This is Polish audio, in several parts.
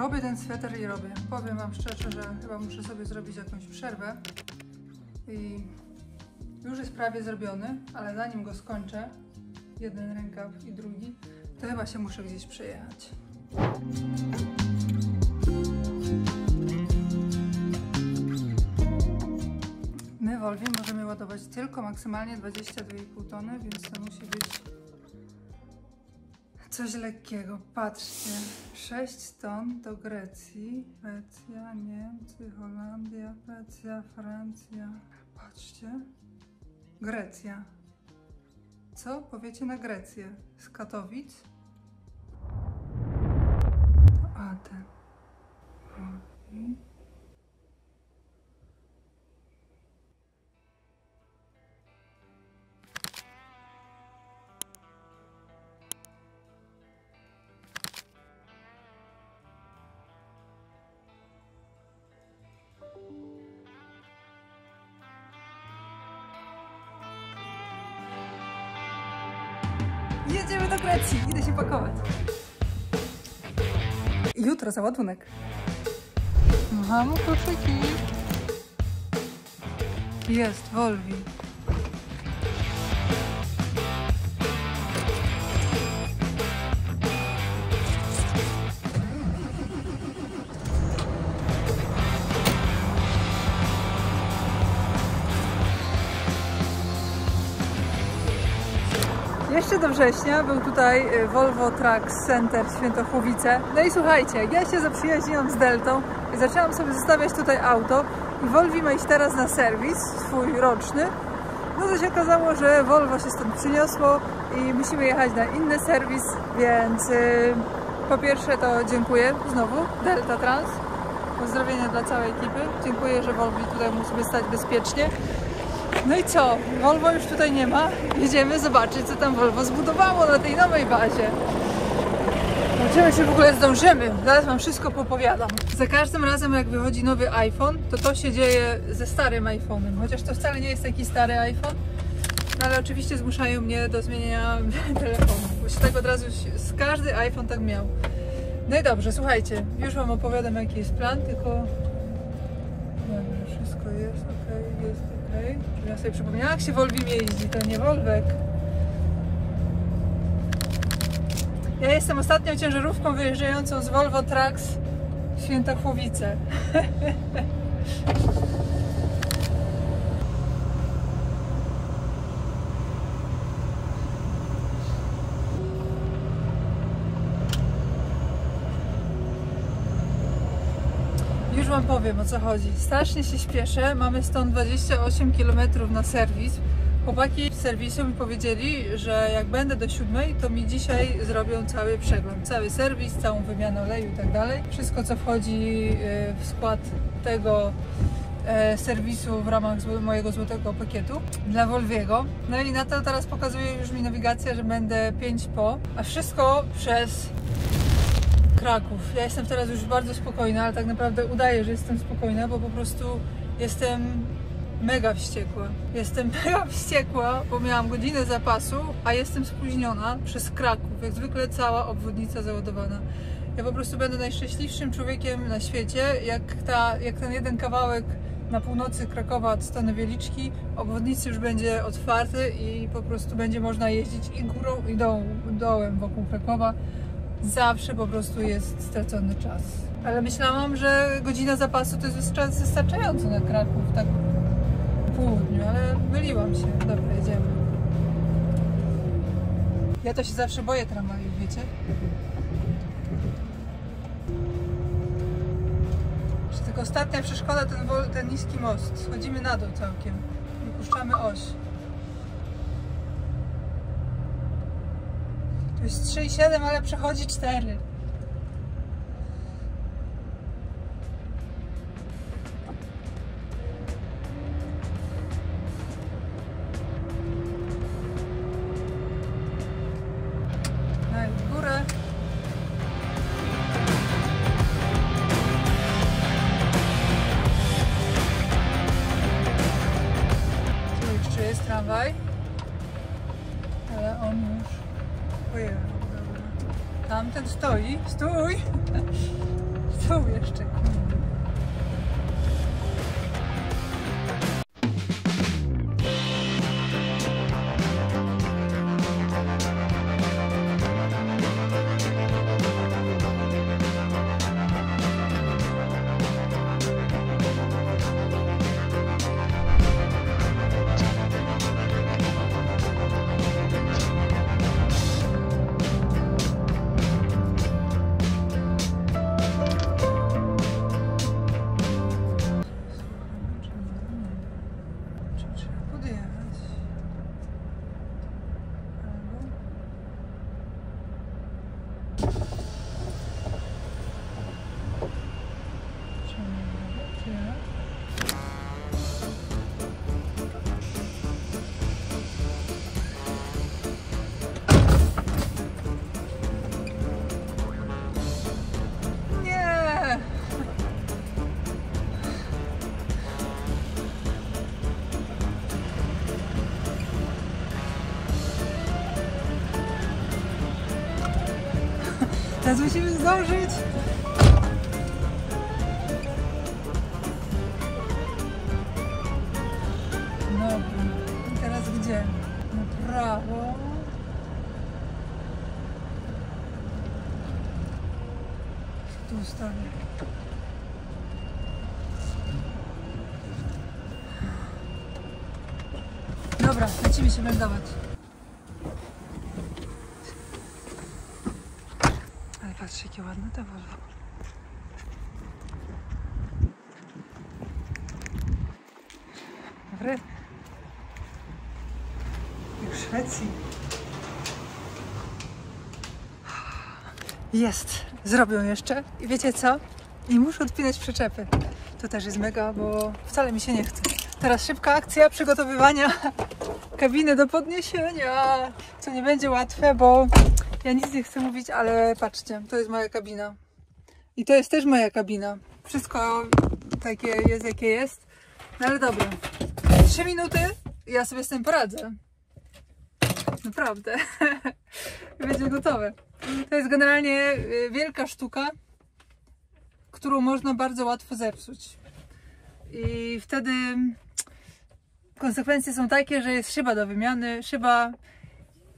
Robię ten sweter i robię. Powiem wam szczerze, że chyba muszę sobie zrobić jakąś przerwę. I już jest prawie zrobiony, ale zanim go skończę, jeden rękaw i drugi, to chyba się muszę gdzieś przejechać. My w Volvi możemy ładować tylko maksymalnie 22,5 tony, więc to musi być coś lekkiego. Patrzcie, 6 ton do Grecji, Szwecja, Niemcy, Holandia, Szwecja, Francja. Patrzcie, Grecja. Co powiecie na Grecję? Z Katowic? To Aten. Volvi. Jedziemy do Grecji, idę się pakować. Jutro załadunek. Mam koszyki. Jest, Volvi. Jeszcze do września był tutaj Volvo Trucks Center Świętochłowice. No i słuchajcie, ja się zaprzyjaźniłam z Deltą i zaczęłam sobie zostawiać tutaj auto i Volvi ma iść teraz na serwis swój roczny. No to się okazało, że Volvo się stąd przyniosło i musimy jechać na inny serwis, więc po pierwsze to dziękuję znowu Delta Trans. Pozdrowienia dla całej ekipy. Dziękuję, że Volvi tutaj mógł sobie stać bezpiecznie. No i co? Volvo już tutaj nie ma. Jedziemy zobaczyć, co tam Volvo zbudowało na tej nowej bazie. Zobaczymy, czy w ogóle zdążymy. Zaraz wam wszystko popowiadam. Za każdym razem, jak wychodzi nowy iPhone, to się dzieje ze starym iPhone'em. Chociaż to wcale nie jest taki stary iPhone. No ale oczywiście zmuszają mnie do zmienienia telefonu. Bo się tak od razu z każdy iPhone tak miał. No i dobrze, słuchajcie. Już wam opowiadam, jaki jest plan, tylko... Dobrze, wszystko jest ok, jest ok. Ja sobie przypomniałam, jak się Volvim jeździ, to nie Volvek. Ja jestem ostatnią ciężarówką wyjeżdżającą z Volvo Trucks Świętochłowice. Już wam powiem, o co chodzi. Strasznie się śpieszę. Mamy stąd 28 km na serwis. Chłopaki z serwisu mi powiedzieli, że jak będę do 7, to mi dzisiaj zrobią cały przegląd. Cały serwis, całą wymianę oleju i tak dalej. Wszystko, co wchodzi w skład tego serwisu w ramach mojego złotego pakietu dla Volviego. No i na to teraz pokazuje już mi nawigacja, że będę 5 po, a wszystko przez Kraków. Ja jestem teraz już bardzo spokojna, ale tak naprawdę udaję, że jestem spokojna, bo po prostu jestem mega wściekła. Jestem mega wściekła, bo miałam godzinę zapasu, a jestem spóźniona przez Kraków. Jak zwykle cała obwodnica załadowana. Ja po prostu będę najszczęśliwszym człowiekiem na świecie, jak ten jeden kawałek na północy Krakowa od strony Wieliczki, obwodnicy już będzie otwarty i po prostu będzie można jeździć i górą, i dołem wokół Krakowa. Zawsze po prostu jest stracony czas. Ale myślałam, że godzina zapasu to jest czas wystarczający na Kraków, tak w południu, ale myliłam się. Dobra, jedziemy. Ja to się zawsze boję tramwajów, wiecie? Tylko ostatnia przeszkoda ten niski most. Schodzimy na dół całkiem. Wypuszczamy oś. To jest 3,7, ale przechodzi 4. No i w górę. Tu jeszcze jest tramwaj, ale on już pojechał. Tamten stoi. Stój! tu jeszcze. Teraz musimy zdążyć. Dobra, i teraz gdzie? Na prawo. Tu ustawię. Dobra, lecimy się meldować. Ale patrzcie, jakie ładne te Volvo. Dobry. Jak w Szwecji. Jest. Zrobią jeszcze. I wiecie co? Nie muszę odpinać przyczepy. To też jest mega, bo wcale mi się nie chce. Teraz szybka akcja przygotowywania kabiny do podniesienia. Co nie będzie łatwe, bo ja nic nie chcę mówić, ale patrzcie, to jest moja kabina. I to jest też moja kabina. Wszystko takie jest, jakie jest. No ale dobra. 3 minuty i ja sobie z tym poradzę. Naprawdę. Będzie gotowe. To jest generalnie wielka sztuka, którą można bardzo łatwo zepsuć. I wtedy konsekwencje są takie, że jest szyba do wymiany. Szyba,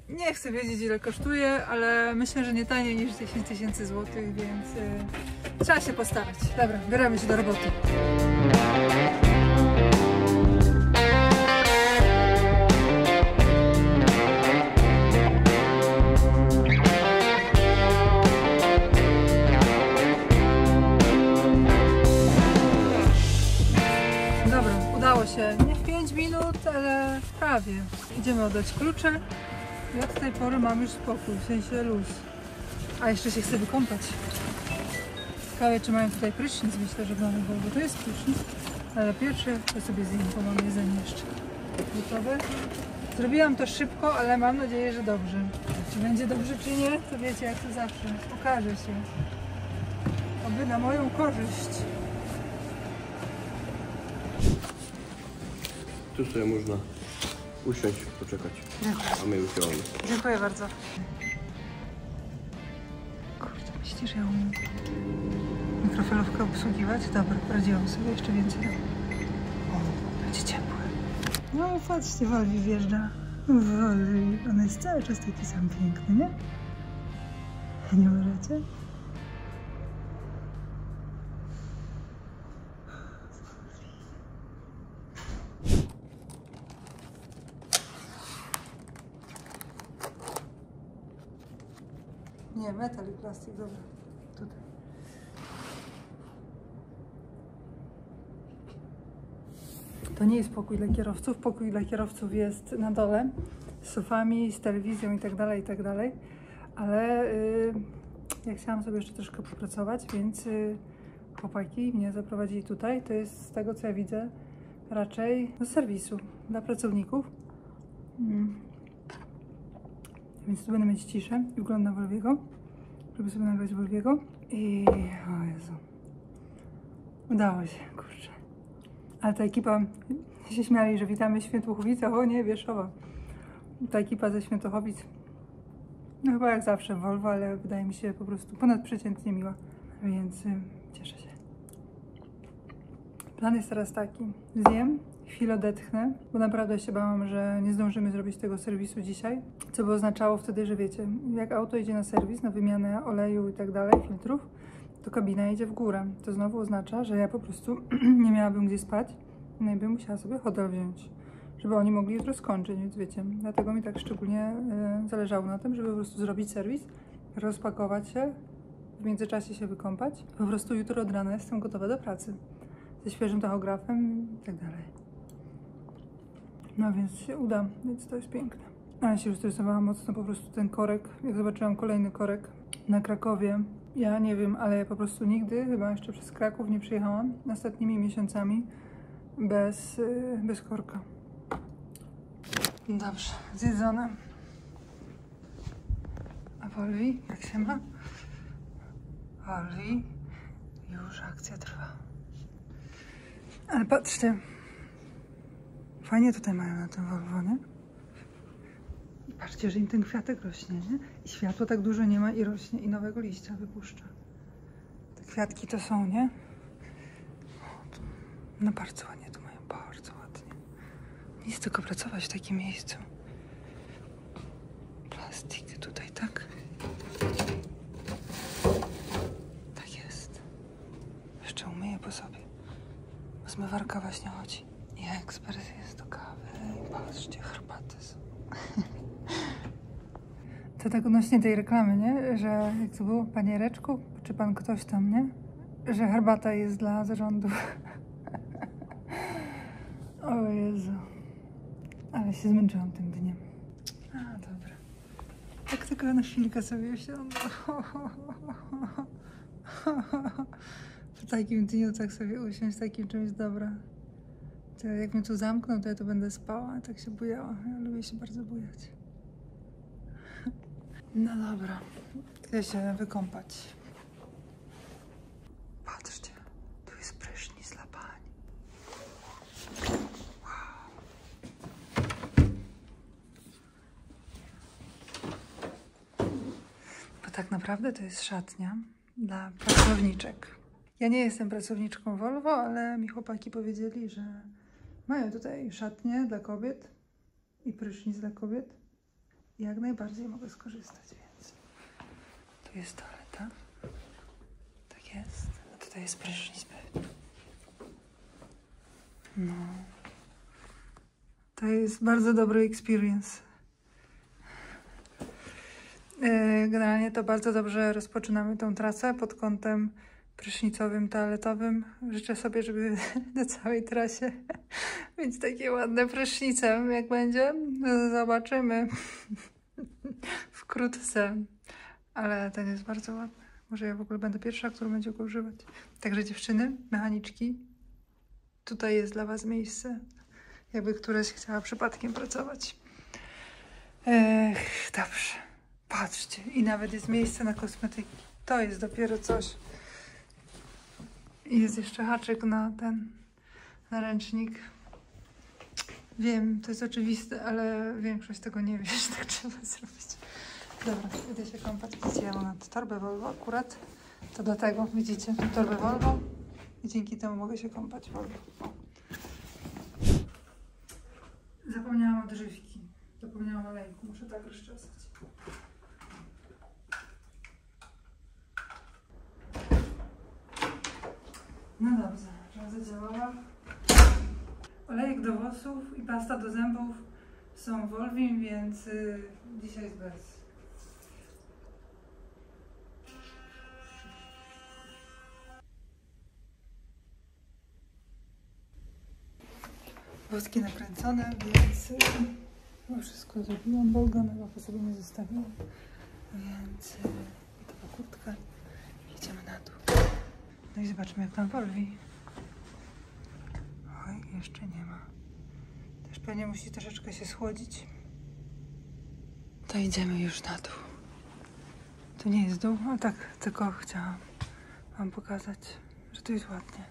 nie chcę wiedzieć ile kosztuje, ale myślę, że nie taniej niż 10 000 złotych, więc trzeba się postarać. Dobra, bierzemy się do roboty. Dobra, udało się. Nie w 5 minut, ale prawie. Idziemy oddać klucze. Ja od tej pory mam już spokój, w sensie luz. A jeszcze się chcę wykąpać. Ciekawe, czy mają tutaj prysznic. Myślę, że mamy, bo to jest prysznic. Ale pierwszy to sobie zjem, bo mam jedzenie jeszcze. Gotowe? Zrobiłam to szybko, ale mam nadzieję, że dobrze. Czy będzie dobrze, czy nie, to wiecie, jak to zawsze. Okaże się. Oby na moją korzyść. Tu sobie można usiąść, poczekać. A my już działamy. Dziękuję bardzo. Kurde, myślisz, że ja umiem mikrofalówkę obsługiwać? Dobra, poradziłam sobie jeszcze więcej. O, będzie ciepłe. No patrzcie, Volvi wjeżdża. Volvi, on jest cały czas taki sam piękny, nie? Nie możecie? Nie, metal i plastik, dobra. Tutaj. To nie jest pokój dla kierowców. Pokój dla kierowców jest na dole, z sofami, z telewizją i tak dalej. Ale ja chciałam sobie jeszcze troszkę popracować, więc chłopaki mnie zaprowadzili tutaj. To jest z tego, co ja widzę, raczej do serwisu dla pracowników. Więc tu będę mieć ciszę i wgląd na Volviego, żeby sobie nagrać Volviego. I o Jezu, udało się, kurczę. Ale ta ekipa, się śmiali, że witamy Świętochowice, o nie, Wierszowa. Ta ekipa ze Świętochowic, no chyba jak zawsze Volvo, ale wydaje mi się po prostu ponadprzeciętnie miła. więc cieszę się. Plan jest teraz taki. Zjem, chwilę odetchnę, bo naprawdę się bałam, że nie zdążymy zrobić tego serwisu dzisiaj. Co by oznaczało wtedy, że wiecie, jak auto idzie na serwis, na wymianę oleju i tak dalej, filtrów, to kabina idzie w górę. To znowu oznacza, że ja po prostu nie miałabym gdzie spać, no i bym musiała sobie hotel wziąć, żeby oni mogli jutro skończyć, więc wiecie, dlatego mi tak szczególnie zależało na tym, żeby po prostu zrobić serwis, rozpakować się, w międzyczasie się wykąpać. Po prostu jutro od rana jestem gotowa do pracy. Ze świeżym tachografem i tak dalej. No więc się uda, więc to jest piękne. Ale się już stresowała mocno, po prostu ten korek, jak zobaczyłam kolejny korek na Krakowie, ja nie wiem, ale ja po prostu nigdy, chyba jeszcze przez Kraków nie przyjechałam ostatnimi miesiącami bez korka. Dobrze, zjedzone. A Wolwi, jak się ma? Wolwi, już akcja trwa. Ale patrzcie, fajnie tutaj mają na tym Volvo, nie? I patrzcie, że im ten kwiatek rośnie, nie? I światła tak dużo nie ma i rośnie, i nowego liścia wypuszcza. Te kwiatki to są, nie? No bardzo ładnie tu mają, bardzo ładnie. Nic tylko pracować w takim miejscu. Plastik tutaj, tak? Tak jest. Jeszcze umyję po sobie. Zmywarka właśnie chodzi. I ekspres jest do kawy. I patrzcie, herbaty są. To tak odnośnie tej reklamy, nie? Że jak to było, panie Reczku, czy pan ktoś tam, nie? Że herbata jest dla zarządu. O Jezu. Ale się zmęczyłam tym dniem. A, dobra. Tak tylko na chwilkę sobie usiądę. W takim dniu tak sobie usiąść, takim czymś, dobra. To jak mnie tu zamkną, to ja tu będę spała, tak się bujała. Ja lubię się bardzo bujać. No dobra, idę się wykąpać. Patrzcie, tu jest prysznic dla pań. Wow. Bo tak naprawdę to jest szatnia dla pracowniczek. Ja nie jestem pracowniczką Volvo, ale mi chłopaki powiedzieli, że mają tutaj szatnię dla kobiet i prysznic dla kobiet. I jak najbardziej mogę skorzystać, więc tu jest toaleta. Tak jest. A tutaj jest prysznic pewnie. No. To jest bardzo dobry experience. Generalnie to bardzo dobrze rozpoczynamy tą trasę pod kątem prysznicowym, toaletowym. Życzę sobie, żeby na całej trasie mieć takie ładne prysznice. Jak będzie, no zobaczymy wkrótce. Ale ten jest bardzo ładny. Może ja w ogóle będę pierwsza, która będzie go używać. Także dziewczyny, mechaniczki, tutaj jest dla was miejsce. Jakby któraś chciała przypadkiem pracować. Dobrze. Patrzcie. I nawet jest miejsce na kosmetyki. To jest dopiero coś. I jest jeszcze haczyk na ten, na ręcznik. Wiem, to jest oczywiste, ale większość tego nie wie, że tak trzeba zrobić. Dobra, idę się kąpać. Widzicie, ja mam torbę Volvo akurat. To do tego, widzicie, torbę Volvo. I dzięki temu mogę się kąpać Volvo. Zapomniałam odżywki. Zapomniałam olejku. Muszę tak rozczesać. No dobrze, że zadziałała. Olejek do włosów i pasta do zębów są Volvim, więc dzisiaj jest bez. Włoski nakręcone, więc wszystko zrobiłam. Bolgonego sobie nie zostawiłam, więc gotowa kurtka. Idziemy na dół. No i zobaczmy, jak tam Volvi. Oj, jeszcze nie ma. Też pewnie musi troszeczkę się schłodzić. To idziemy już na dół. To nie jest dół, a tak tylko chciałam wam pokazać, że tu jest ładnie.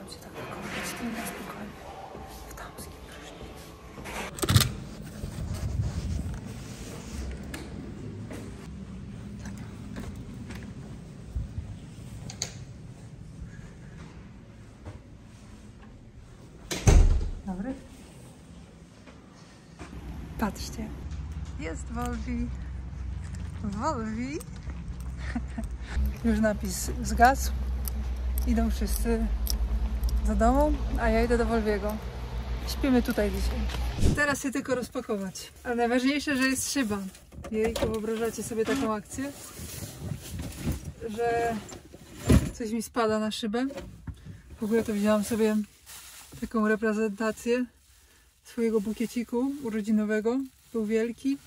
Cię tak wykąpać, to na spokojnie. W damskim prysznicu. Dobry. Patrzcie. Jest Volvi. Volvi. Już napis zgasł. Idą wszyscy do domu, a ja idę do Volviego. Śpimy tutaj dzisiaj. Teraz się tylko rozpakować. Ale najważniejsze, że jest szyba. Jejku, wyobrażacie sobie taką akcję? Że coś mi spada na szybę. W ogóle to wzięłam sobie taką reprezentację swojego bukieciku urodzinowego. Był wielki.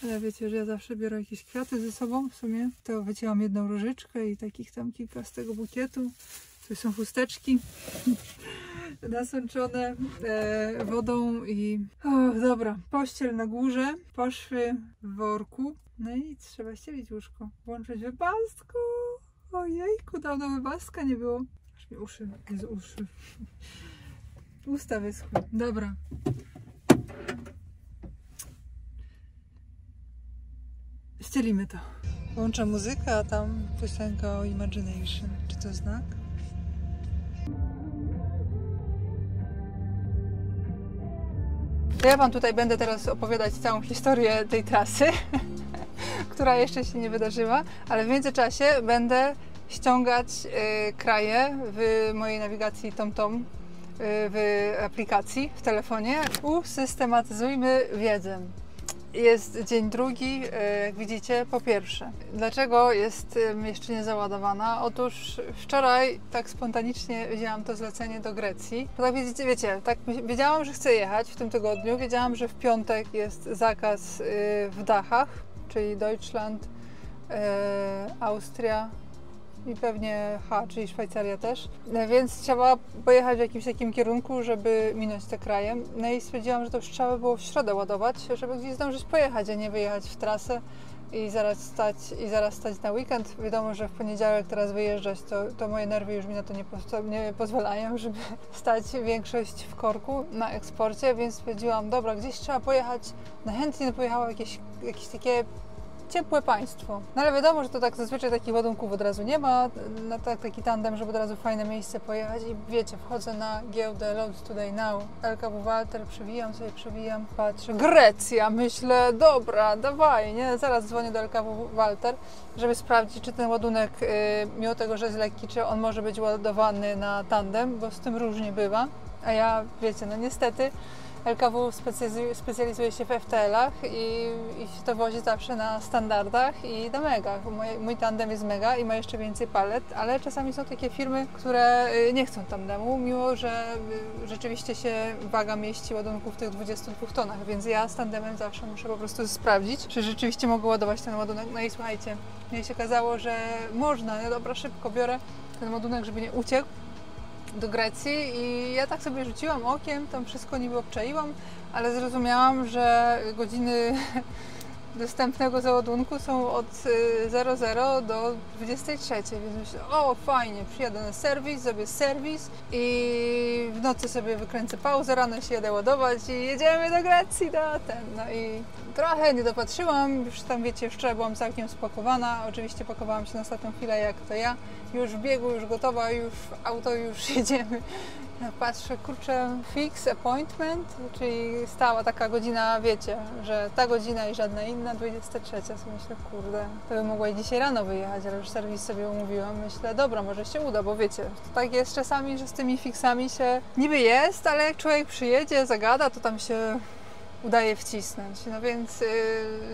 Ale wiecie, że ja zawsze biorę jakieś kwiaty ze sobą w sumie. To wycięłam jedną różyczkę i takich tam kilka z tego bukietu. Tu są chusteczki nasączone wodą i... O, dobra, pościel na górze, poszwy w worku. No i trzeba ścielić łóżko. Włączyć wybasku. Ojejku, dawno wybaska nie było. Aż mi uszy, jest uszy. Usta wyschły. Dobra. Ścielimy to. Włączam muzykę, a tam piosenka o Imagination. Czy to znak? To ja Wam tutaj będę teraz opowiadać całą historię tej trasy, która jeszcze się nie wydarzyła, ale w międzyczasie będę ściągać kraje w mojej nawigacji TomTom, w aplikacji, w telefonie. Usystematyzujmy wiedzę. Jest dzień drugi, jak widzicie, po pierwsze. Dlaczego jest jeszcze nie załadowana? Otóż wczoraj tak spontanicznie wzięłam to zlecenie do Grecji. Bo tak wiecie, tak wiedziałam, że chcę jechać w tym tygodniu. Wiedziałam, że w piątek jest zakaz w Dachach, czyli Deutschland, Austria i pewnie czyli Szwajcaria też. Więc trzeba pojechać w jakimś takim kierunku, żeby minąć te kraje. No i stwierdziłam, że to już trzeba było w środę ładować, żeby gdzieś zdążyć pojechać, a nie wyjechać w trasę i zaraz stać na weekend. Wiadomo, że w poniedziałek teraz wyjeżdżać, to moje nerwy już mi na to nie pozwalają, żeby stać większość w korku na eksporcie, więc stwierdziłam, dobra, gdzieś trzeba pojechać. Najchętniej pojechała jakieś takie ciepłe państwo. No ale wiadomo, że to tak zazwyczaj takich ładunków od razu nie ma, na taki tandem, żeby od razu w fajne miejsce pojechać i wiecie, wchodzę na giełdę Load Today Now, LKW Walter, przewijam, patrzę, Grecja, myślę, dobra, dawaj, nie, zaraz dzwonię do LKW Walter, żeby sprawdzić, czy ten ładunek, mimo tego, że jest lekki, czy on może być ładowany na tandem, bo z tym różnie bywa, a ja, wiecie, no niestety LKW specjalizuje się w FTL-ach i się to wozi zawsze na standardach i na megach. Mój tandem jest mega i ma jeszcze więcej palet, ale czasami są takie firmy, które nie chcą tandemu, mimo że rzeczywiście się waga mieści ładunku w tych 22 tonach, więc ja z tandemem zawsze muszę po prostu sprawdzić, czy rzeczywiście mogę ładować ten ładunek. No i słuchajcie, mnie się okazało, że można, no dobra, szybko biorę ten ładunek, żeby nie uciekł do Grecji i ja tak sobie rzuciłam okiem, tam wszystko niby obczaiłam, ale zrozumiałam, że godziny dostępnego załadunku są od 00 do 23, więc myślę, o fajnie, przyjadę na serwis, zrobię serwis i w nocy sobie wykręcę pauzę, rano się jadę ładować i jedziemy do Grecji no i trochę nie dopatrzyłam, już tam wiecie, wczoraj byłam całkiem spakowana, oczywiście pakowałam się na ostatnią chwilę jak to ja, już w biegu, już gotowa, już w auto, już jedziemy. Patrzę, kurczę, fix appointment, czyli stała taka godzina, wiecie, że ta godzina i żadna inna, 23. Sobie myślę, kurde, to bym mogła i dzisiaj rano wyjechać, ale już serwis sobie umówiłam. Myślę, dobra, może się uda, bo wiecie, to tak jest czasami, że z tymi fixami się niby jest, ale jak człowiek przyjedzie, zagada, to tam się udaje wcisnąć. No więc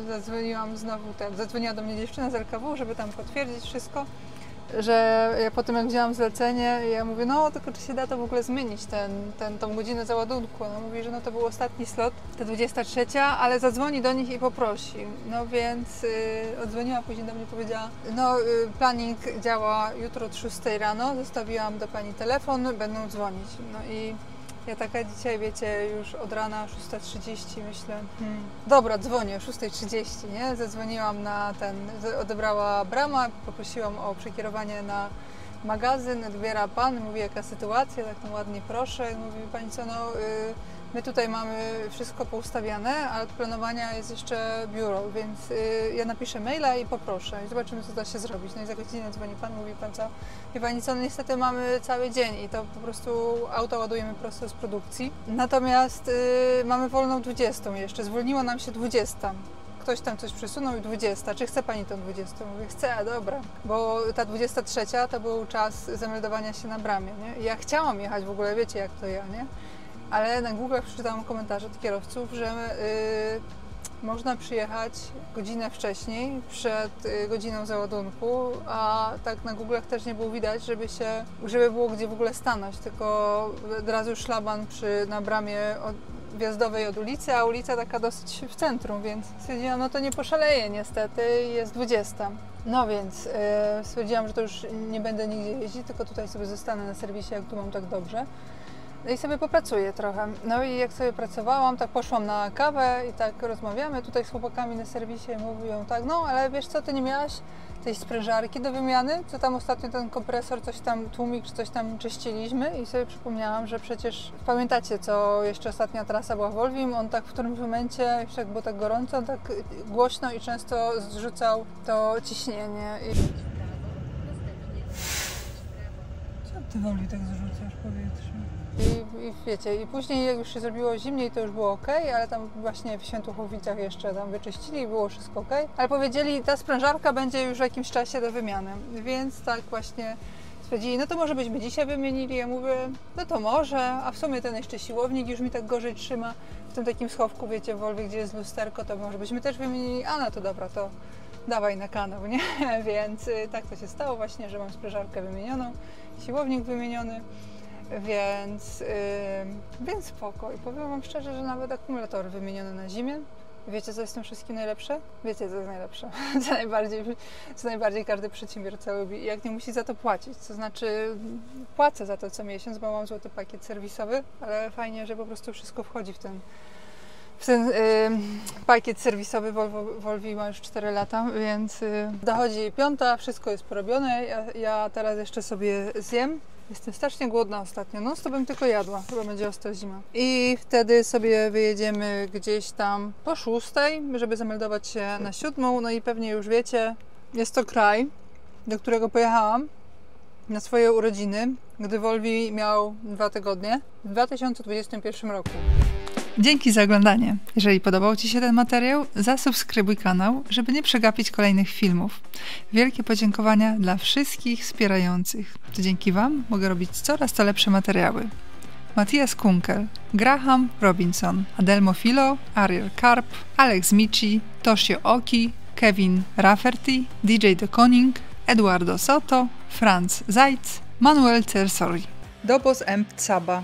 zadzwoniłam znowu, zadzwoniła do mnie dziewczyna z LKW, żeby tam potwierdzić wszystko, że ja potem jak wzięłam zlecenie, ja mówię, no tylko czy się da to w ogóle zmienić, tą godzinę załadunku. Ona mówi, że no to był ostatni slot, ta 23, ale zadzwoni do nich i poprosi. No więc odzwoniła, później do mnie powiedziała, no planning działa jutro od 6 rano, zostawiłam do pani telefon, będą dzwonić. No i ja taka dzisiaj, wiecie, już od rana 6:30 myślę, dobra, dzwonię o 6:30, nie? Zadzwoniłam na odebrała brama, poprosiłam o przekierowanie na magazyn, odbiera pan, mówi jaka sytuacja, tak no ładnie proszę. Mówi pani co, no my tutaj mamy wszystko poustawiane, a od planowania jest jeszcze biuro, więc ja napiszę maila i poproszę i zobaczymy, co da się zrobić. No i za godzinę dzwoni pan, mówi pan co, wie pani co, no niestety mamy cały dzień i to po prostu auto ładujemy prosto z produkcji. Natomiast mamy wolną 20 jeszcze, zwolniło nam się 20. Ktoś tam coś przesunął i 20. Czy chce pani tą 20? Mówię, chcę, dobra. Bo ta 23 to był czas zameldowania się na bramie, nie? I ja chciałam jechać w ogóle, wiecie jak to ja, nie? Ale na Google'ach przeczytałam komentarze od kierowców, że można przyjechać godzinę wcześniej, przed godziną załadunku, a tak na Google'ach też nie było widać, żeby było gdzie w ogóle stanąć, tylko od razu szlaban na bramie wjazdowej od ulicy, a ulica taka dosyć w centrum, więc stwierdziłam, no to nie poszaleję niestety, jest 20. No więc stwierdziłam, że to już nie będę nigdzie jeździć, tylko tutaj sobie zostanę na serwisie, jak tu mam tak dobrze. No i sobie popracuję trochę. No i jak sobie pracowałam, tak poszłam na kawę i tak rozmawiamy tutaj z chłopakami na serwisie i mówią tak, no ale wiesz co, ty nie miałaś tej sprężarki do wymiany, co tam ostatnio ten kompresor, coś tam tłumik, czy coś tam czyściliśmy i sobie przypomniałam, że przecież pamiętacie, co jeszcze ostatnia trasa była w Wolwim, on tak w którymś momencie, jeszcze jak było tak gorąco, on tak głośno i często zrzucał to ciśnienie. Co ty Woli tak zrzucasz powietrze? I wiecie, i później jak już się zrobiło zimniej, to już było ok, ale tam właśnie w Świętochowicach jeszcze tam wyczyścili i było wszystko ok. Ale powiedzieli, ta sprężarka będzie już w jakimś czasie do wymiany, więc tak właśnie stwierdzili, no to może byśmy dzisiaj wymienili. Ja mówię, no to może, a w sumie ten jeszcze siłownik już mi tak gorzej trzyma w tym takim schowku, wiecie, w Wolwie, gdzie jest lusterko, to może byśmy też wymienili, a no to dobra, to dawaj na kanał, nie? Więc tak to się stało właśnie, że mam sprężarkę wymienioną, siłownik wymieniony. Więc spoko. I powiem wam szczerze, że nawet akumulatory wymienione na zimie. Wiecie, co jest w tym wszystkim najlepsze? Wiecie, co jest najlepsze? Co najbardziej każdy przedsiębiorca lubi. Jak nie musi za to płacić. To znaczy, płacę za to co miesiąc, bo mam złoty pakiet serwisowy, ale fajnie, że po prostu wszystko wchodzi w ten pakiet serwisowy. Volvi ma już 4 lata, więc dochodzi 5, wszystko jest porobione. Ja teraz jeszcze sobie zjem. Jestem strasznie głodna ostatnio, no to bym tylko jadła, chyba będzie ostra zima. I wtedy sobie wyjedziemy gdzieś tam po 6, żeby zameldować się na 7. No i pewnie już wiecie, jest to kraj, do którego pojechałam na swoje urodziny, gdy Volvi miał 2 tygodnie w 2021 roku. Dzięki za oglądanie. Jeżeli podobał ci się ten materiał, zasubskrybuj kanał, żeby nie przegapić kolejnych filmów. Wielkie podziękowania dla wszystkich wspierających. To dzięki wam mogę robić coraz to lepsze materiały. Matthias Kunkel, Graham Robinson, Adelmo Filo, Ariel Karp, Alex Mici, Toshio Oki, Kevin Rafferty, DJ De Koning, Eduardo Soto, Franz Zajc, Manuel Cersori. Dobos M. Tsaba.